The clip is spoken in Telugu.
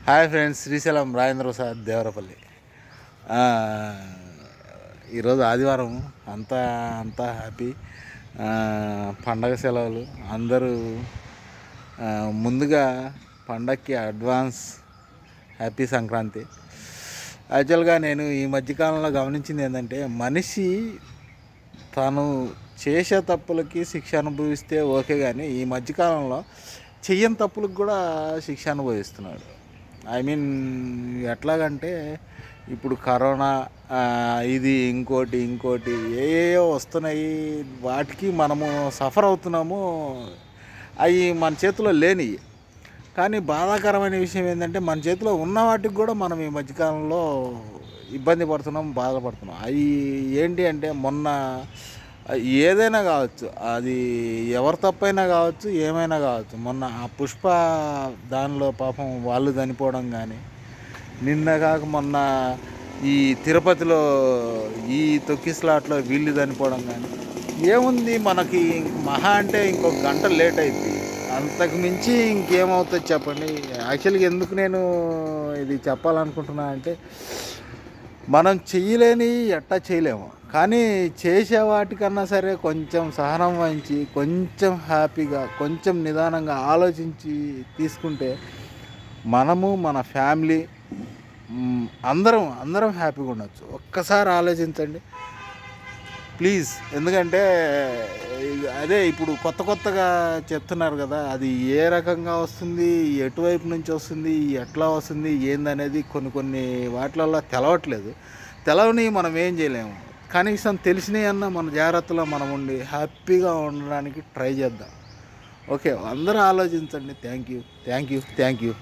Hi friends, Srisailam Rajendra Prasad Devarapalli. ఈరోజు ఆదివారం, అంతా అంతా హ్యాపీ. పండగ సెలవులు అందరూ. ముందుగా పండగకి అడ్వాన్స్ హ్యాపీ సంక్రాంతి. యాక్చువల్గా నేను ఈ మధ్యకాలంలో గమనించింది ఏంటంటే, మనిషి తను చేసే తప్పులకి శిక్ష అనుభవిస్తే ఓకే, కానీ ఈ మధ్యకాలంలో చెయ్యని తప్పులకు కూడా శిక్ష అనుభవిస్తున్నాడు. ఐ మీన్ ఎట్లాగంటే, ఇప్పుడు కరోనా, ఇది ఇంకోటి ఏయో వస్తున్నాయి, వాటికి మనము సఫర్ అవుతున్నాము. అవి మన చేతిలో లేనివి. కానీ బాధాకరమైన విషయం ఏంటంటే, మన చేతిలో ఉన్న వాటికి కూడా మనం ఈ మధ్యకాలంలో ఇబ్బంది పడుతున్నాం, బాధపడుతున్నాం. అవి ఏంటి అంటే, మొన్న ఏదైనా కావచ్చు, అది ఎవరి తప్పైనా కావచ్చు, ఏమైనా కావచ్చు. మొన్న ఆ పుష్ప దానిలో పాపం వాళ్ళు చనిపోవడం కానీ, నిన్న కాక మొన్న ఈ తిరుపతిలో ఈ తొక్కిస్లాట్లో వీళ్ళు చనిపోవడం కానీ, ఏముంది మనకి మహా అంటే ఇంకొక గంట లేట్ అయిద్ది. అంతకు మించి ఇంకేమవుతుంది చెప్పండి. యాక్చువల్గా ఎందుకు నేను ఇది చెప్పాలనుకుంటున్నా అంటే, మనం చెయ్యలేని ఎట్టా చేయలేము, కానీ చేసే వాటికన్నా సరే కొంచెం సహనం వహించి, కొంచెం హ్యాపీగా, కొంచెం నిదానంగా ఆలోచించి తీసుకుంటే మనము, మన ఫ్యామిలీ, అందరం హ్యాపీగా ఉండొచ్చు. ఒక్కసారి ఆలోచించండి ప్లీజ్. ఎందుకంటే అదే ఇప్పుడు కొత్తగా చెప్తున్నారు కదా, అది ఏ రకంగా వస్తుంది, ఎటువైపు నుంచి వస్తుంది, ఎట్లా వస్తుంది, ఏందనేది కొన్ని వాటిలలో తెలవట్లేదు. తెలవని మనం ఏం చేయలేము. కనీసం తెలిసినవి అన్న మన జాగ్రత్తలో మనం ఉండి హ్యాపీగా ఉండడానికి ట్రై చేద్దాం. ఓకే, అందరూ ఆలోచించండి. Thank you.